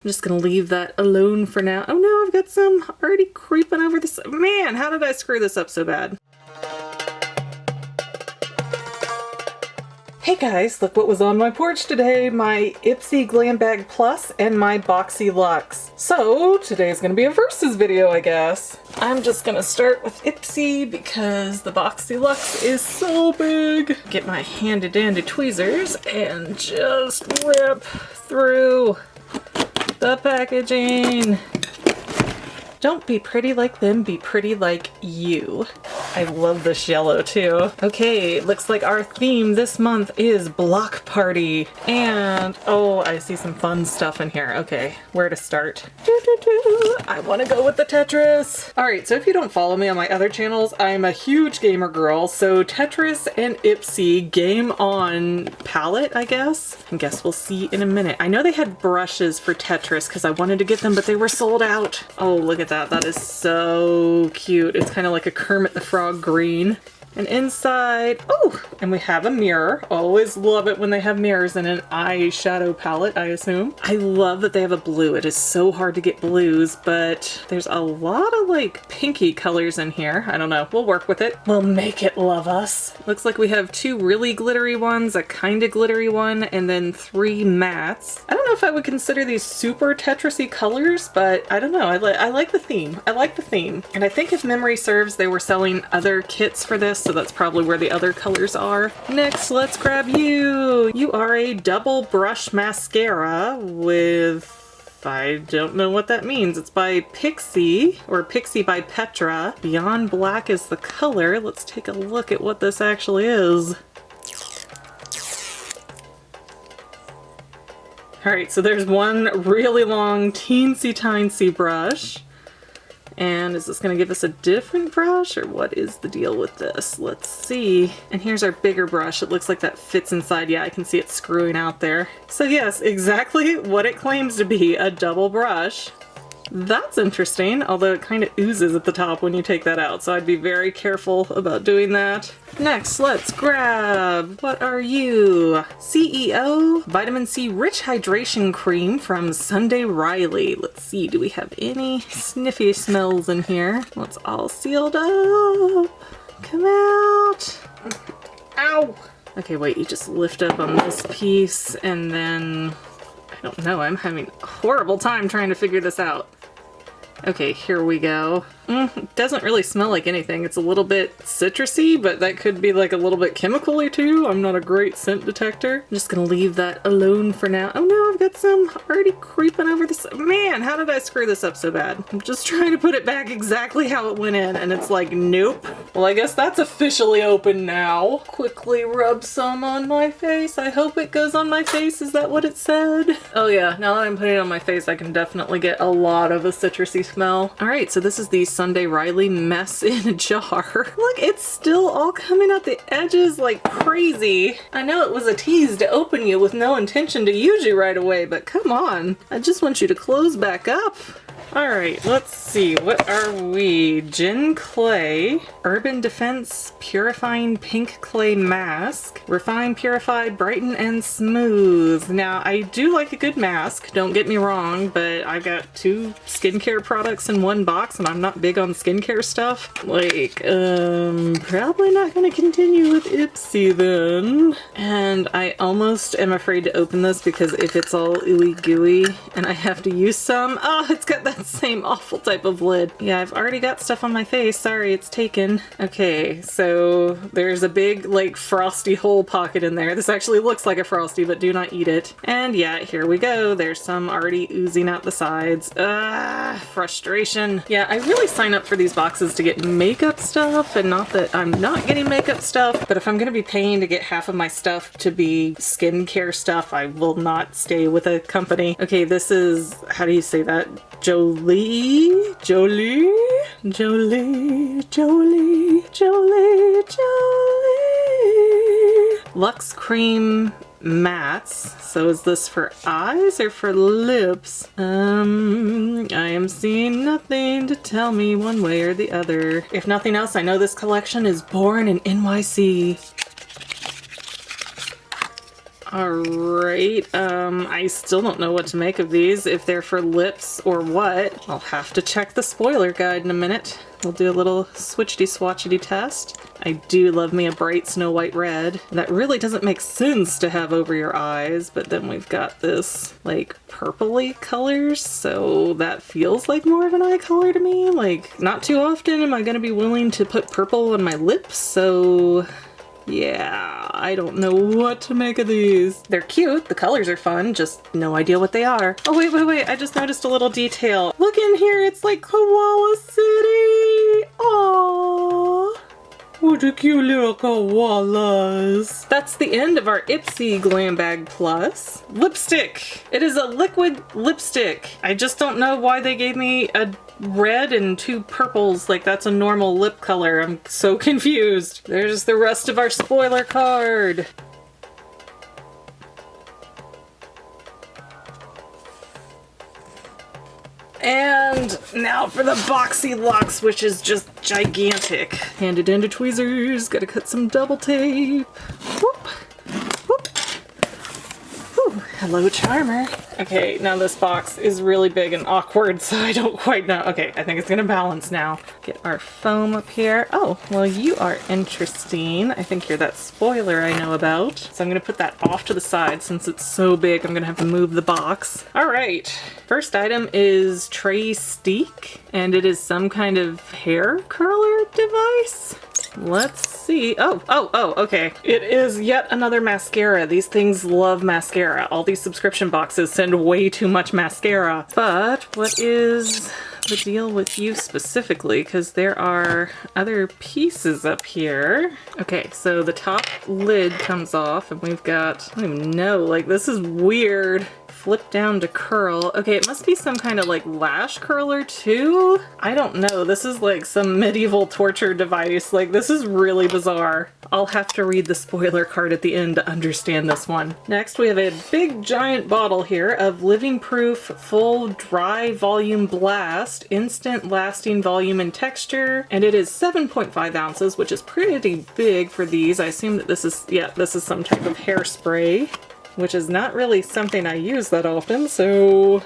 just gonna leave that alone for now. Oh no, I've got some already creeping over this. Man, how did I screw this up so bad? Hey guys, look what was on my porch today. My Ipsy Glam Bag Plus and my BoxyLuxe. So today's gonna be a versus video, I guess. I'm just gonna start with Ipsy because the BoxyLuxe is so big. Get my handy dandy tweezers and just rip through the packaging. Don't be pretty like them, be pretty like you. I love this yellow too. Okay, looks like our theme this month is Block Party. And, oh, I see some fun stuff in here. Okay, where to start? I want to go with the Tetris. Alright, so if you don't follow me on my other channels, I'm a huge gamer girl, so Tetris and Ipsy game on palette, I guess we'll see in a minute. I know they had brushes for Tetris because I wanted to get them, but they were sold out. Oh, look at that. That is so cute. It's kind of like a Kermit the Frog green. And inside, oh, and we have a mirror. Always love it when they have mirrors in an eyeshadow palette, I assume. I love that they have a blue. It is so hard to get blues, but there's a lot of like pinky colors in here. I don't know. We'll work with it. We'll make it love us. Looks like we have 2 really glittery ones, a kind of glittery one, and then 3 mattes. I don't know if I would consider these super Tetris-y colors, but I don't know. I like the theme. I like the theme. And I think if memory serves, they were selling other kits for this, so that's probably where the other colors are. Next, let's grab you. You are a double brush mascara with, I don't know what that means. It's by Pixie, or Pixie by Petra. Beyond Black is the color. Let's take a look at what this actually is. Alright, so there's one really long teensy-tiny brush. And is this going to give us a different brush, or what is the deal with this? Let's see. And here's our bigger brush. It looks like that fits inside. Yeah, I can see it screwing out there. So yes, exactly what it claims to be, a double brush. That's interesting, although it kind of oozes at the top when you take that out, so I'd be very careful about doing that. Next, let's grab, what are you? CEO Vitamin C Rich Hydration Cream from Sunday Riley. Let's see, do we have any sniffy smells in here? It's all sealed up. Come out. Ow. Okay, wait, you just lift up on this piece and then, I don't know, I'm having a horrible time trying to figure this out. Okay, here we go. It doesn't really smell like anything. It's a little bit citrusy, but that could be like a little bit chemical-y too. I'm not a great scent detector. I'm just gonna leave that alone for now. Oh no, I've got some already creeping over this. Man, how did I screw this up so bad? I'm just trying to put it back exactly how it went in, and it's like, nope. Well, I guess that's officially open now. Quickly rub some on my face. I hope it goes on my face. Is that what it said? Oh yeah, now that I'm putting it on my face, I can definitely get a lot of a citrusy smell. All right, so this is the Sunday Riley mess in a jar. Look, it's still all coming out the edges like crazy. I know it was a tease to open you with no intention to use you right away, but come on. I just want you to close back up. Alright, let's see. What are we? Gin Clay, Urban Defense Purifying Pink Clay Mask, Refine, Purify, Brighten, and Smooth. Now, I do like a good mask, don't get me wrong, but I got 2 skincare products in one box, and I'm not big on skincare stuff. Like, probably not gonna continue with Ipsy then. And I almost am afraid to open this because if it's all ooey gooey and I have to use some, oh, it's got that same awful type of lid. Yeah, I've already got stuff on my face. Sorry, it's taken. Okay, so there's a big, like, frosty hole pocket in there. This actually looks like a frosty, but do not eat it. And yeah, here we go. There's some already oozing out the sides. Frustration. Yeah, I really sign up for these boxes to get makeup stuff, and not that I'm not getting makeup stuff, but if I'm gonna be paying to get half of my stuff to be skincare stuff, I will not stay with a company. Okay, this is, how do you say that? Jolie, Jolie, Jolie, Jolie, Jolie, Jolie. Luxe Cream Mattes. So is this for eyes or for lips? I am seeing nothing to tell me one way or the other. If nothing else, I know this collection is born in NYC. Alright, I still don't know what to make of these, if they're for lips or what. I'll have to check the spoiler guide in a minute. We'll do a little switchity-swatchity test. I do love me a bright Snow White red. That really doesn't make sense to have over your eyes, but then we've got this, like, purpley colors, so that feels like more of an eye color to me. Like, not too often am I gonna be willing to put purple on my lips, so yeah, I don't know what to make of these. They're cute, the colors are fun, just no idea what they are. Oh wait, I just noticed a little detail. Look in here, it's like Koala City! Aww. What a cute little koalas. That's the end of our Ipsy Glam Bag Plus. Lipstick! It is a liquid lipstick. I just don't know why they gave me a red and two purples, like that's a normal lip color. I'm so confused. There's the rest of our spoiler card. And now for the BoxyLuxe, which is just gigantic. Handed into tweezers, gotta cut some double tape. Whoop, whoop. Whew. Hello, Charmer. Okay, now this box is really big and awkward, so I don't quite know. Okay, I think it's gonna balance now. Get our foam up here. Oh, well, you are interesting. I think you're that spoiler I know about. So I'm gonna put that off to the side since it's so big. I'm gonna have to move the box. All right, first item is Tray Steak, and it is some kind of hair curler device. Let's see. Oh, okay. It is yet another mascara. These things love mascara. All these subscription boxes send way too much mascara. But what is the deal with you specifically? Because there are other pieces up here. Okay, so the top lid comes off and we've got, I don't even know, like this is weird. Flip down to curl. Okay, it must be some kind of like lash curler too? I don't know. This is like some medieval torture device. Like this is really bizarre. I'll have to read the spoiler card at the end to understand this one. Next we have a big giant bottle here of Living Proof Full Dry Volume Blast Instant Lasting Volume and Texture, and it is 7.5 ounces, which is pretty big for these. I assume that this is, yeah, this is some type of hairspray, which is not really something I use that often, so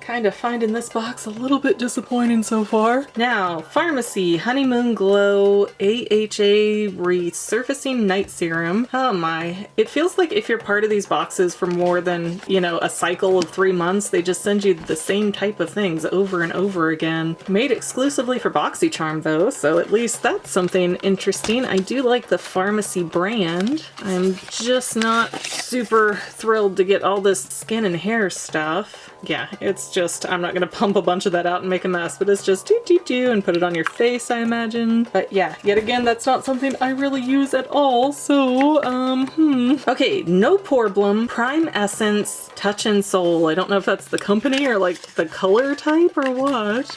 kind of finding this box a little bit disappointing so far. Now, Pharmacy Honeymoon Glow AHA Resurfacing Night Serum. Oh my. It feels like if you're part of these boxes for more than, you know, a cycle of 3 months, they just send you the same type of things over and over again. Made exclusively for BoxyCharm though, so at least that's something interesting. I do like the Pharmacy brand. I'm just not super thrilled to get all this skin and hair stuff. Yeah, it's just, I'm not gonna pump a bunch of that out and make a mess, but it's just do and put it on your face, I imagine. But yeah, yet again, that's not something I really use at all, so, Okay, No Problem Prime Essence Touch and Soul. I don't know if that's the company or like the color type or what.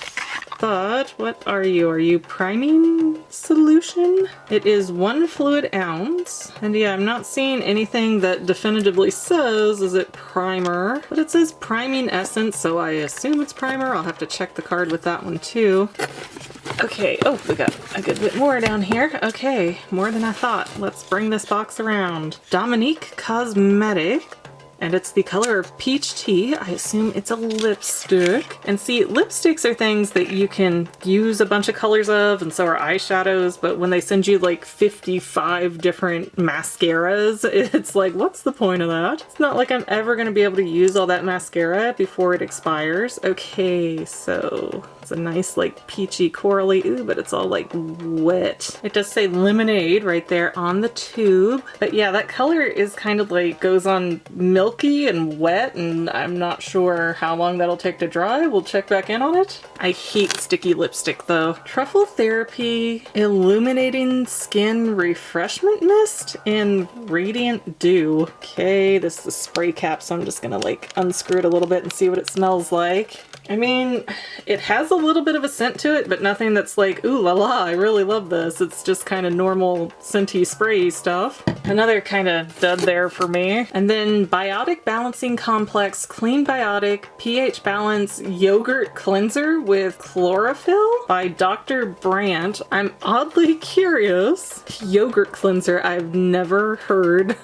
But what are you? Are you priming solution? It is 1 fluid ounce. And yeah, I'm not seeing anything that definitively says, is it primer? But it says priming essence, so I assume it's primer. I'll have to check the card with that one too. Okay, oh, we got a good bit more down here. Okay, more than I thought. Let's bring this box around. Dominique Cosmetic. And it's the color of peach tea. I assume it's a lipstick. And see, lipsticks are things that you can use a bunch of colors of, and so are eyeshadows, but when they send you like 55 different mascaras, it's like, what's the point of that? It's not like I'm ever gonna be able to use all that mascara before it expires. Okay, so it's a nice like peachy corally, ooh, but it's all like wet. It does say lemonade right there on the tube. But yeah, that color is kind of like, goes on milky and wet, and I'm not sure how long that'll take to dry. We'll check back in on it. I hate sticky lipstick though. Truffle Therapy Illuminating Skin Refreshment Mist in Radiant Dew. Okay, this is a spray cap, so I'm just gonna like unscrew it a little bit and see what it smells like. I mean, it has a little bit of a scent to it, but nothing that's like, ooh la la, I really love this. It's just kind of normal scenty sprayy stuff. Another kind of dud there for me. And then Biotic Balancing Complex Clean Biotic pH Balance Yogurt Cleanser with Chlorophyll by Dr. Brandt. I'm oddly curious. Yogurt cleanser, I've never heard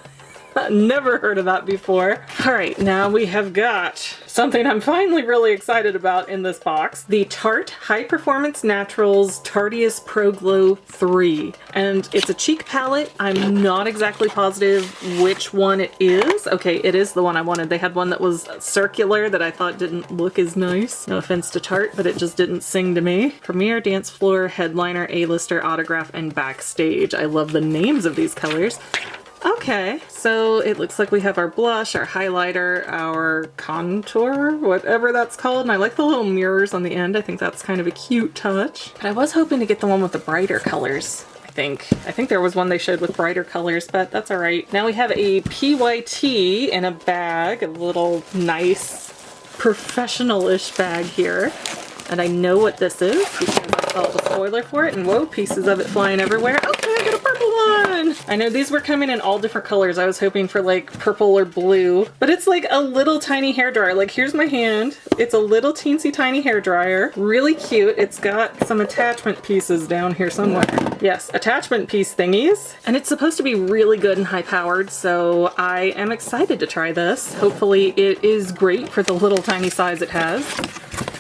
Never heard of that before. All right, now we have got something I'm finally really excited about in this box. The Tarte High Performance Naturals Tarteus Pro Glow 3. And it's a cheek palette. I'm not exactly positive which one it is. Okay, it is the one I wanted. They had one that was circular that I thought didn't look as nice. No offense to Tarte, but it just didn't sing to me. Premiere, Dance Floor, Headliner, A-Lister, Autograph, and Backstage. I love the names of these colors. Okay, so it looks like we have our blush, our highlighter, our contour, whatever that's called, and I like the little mirrors on the end. I think that's kind of a cute touch. But I was hoping to get the one with the brighter colors. I think there was one they showed with brighter colors, but that's all right. Now we have a PYT in a bag, a little nice professional-ish bag here. And I know what this is because I saw the spoiler for it, and whoa, pieces of it flying everywhere. Okay, I got a purple one! I know these were coming in all different colors. I was hoping for like purple or blue, but it's like a little tiny hairdryer. Like here's my hand. It's a little teensy tiny hairdryer. Really cute. It's got some attachment pieces down here somewhere. Yes, attachment piece thingies. And it's supposed to be really good and high powered, so I am excited to try this. Hopefully it is great for the little tiny size it has.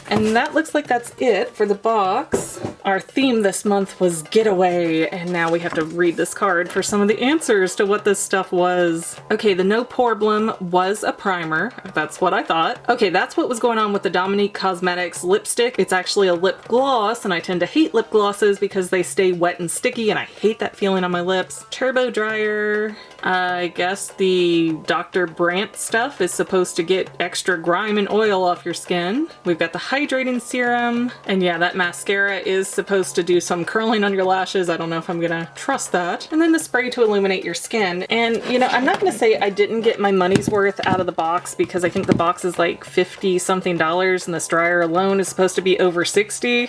And that looks like that's it for the box. Our theme this month was Getaway, and now we have to read this card for some of the answers to what this stuff was. Okay, the No Problem was a primer. That's what I thought. Okay, that's what was going on with the Dominique Cosmetics lipstick. It's actually a lip gloss, and I tend to hate lip glosses because they stay wet and sticky, and I hate that feeling on my lips. Turbo dryer. I guess the Dr. Brandt stuff is supposed to get extra grime and oil off your skin. We've got the hydrating serum, and yeah, that mascara is supposed to do some curling on your lashes. I don't know if I'm gonna trust that. And then the spray to illuminate your skin. And you know, I'm not gonna say I didn't get my money's worth out of the box because I think the box is like $50 something and this dryer alone is supposed to be over 60.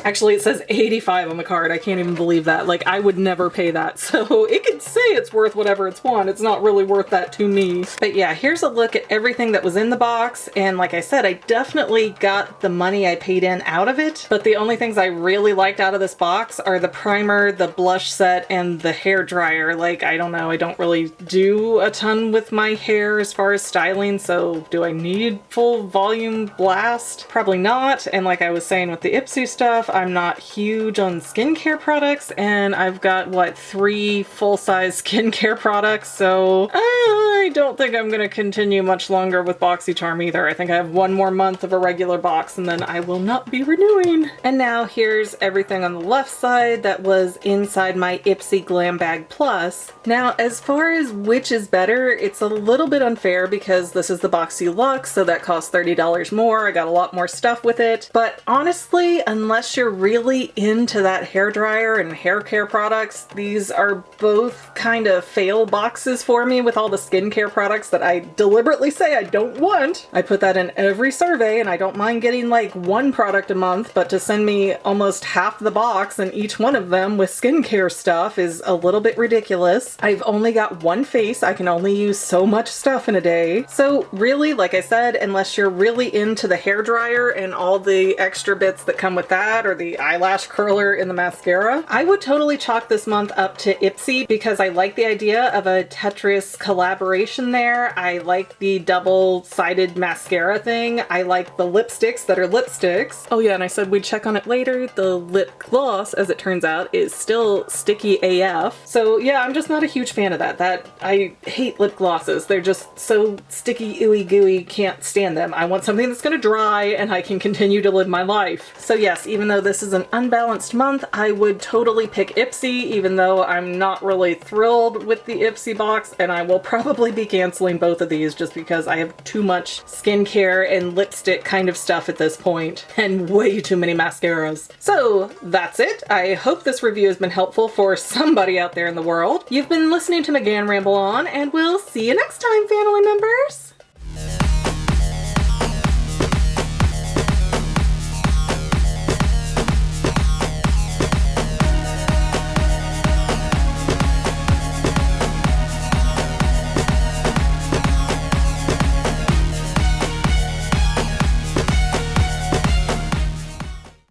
Actually, it says 85 on the card. I can't even believe that. Like, I would never pay that. So it could say it's worth whatever it's worth. It's not really worth that to me. But yeah, here's a look at everything that was in the box. And like I said, I definitely got the money I paid in out of it. But the only things I really liked out of this box are the primer, the blush set, and the hair dryer. Like, I don't know. I don't really do a ton with my hair as far as styling. So do I need full volume blast? Probably not. And like I was saying with the Ipsy stuff, I'm not huge on skincare products, and I've got, what, 3 full-size skincare products, so I don't think I'm gonna continue much longer with BoxyCharm either. I think I have 1 more month of a regular box, and then I will not be renewing. And now here's everything on the left side that was inside my Ipsy Glam Bag Plus. Now, as far as which is better, it's a little bit unfair because this is the BoxyLuxe, so that costs $30 more. I got a lot more stuff with it, but honestly, unless you're really into that hairdryer and hair care products, these are both kind of fail boxes for me with all the skincare products that I deliberately say I don't want. I put that in every survey, and I don't mind getting like 1 product a month, but to send me almost half the box and each one of them with skincare stuff is a little bit ridiculous. I've only got 1 face. I can only use so much stuff in a day. So really, like I said, unless you're really into the hairdryer and all the extra bits that come with that, or the eyelash curler in the mascara, I would totally chalk this month up to Ipsy because I like the idea of a Tetris collaboration there. I like the double-sided mascara thing. I like the lipsticks that are lipsticks. Oh yeah, and I said we'd check on it later. The lip gloss, as it turns out, is still sticky AF. So yeah, I'm just not a huge fan of that. I hate lip glosses. They're just so sticky, ooey gooey, can't stand them. I want something that's gonna dry and I can continue to live my life. So yes, even though this is an unbalanced month, I would totally pick Ipsy, even though I'm not really thrilled with the Ipsy box, and I will probably be canceling both of these just because I have too much skincare and lipstick kind of stuff at this point, and way too many mascaras. So that's it. I hope this review has been helpful for somebody out there in the world. You've been listening to McGann Ramble On, and we'll see you next time, family members!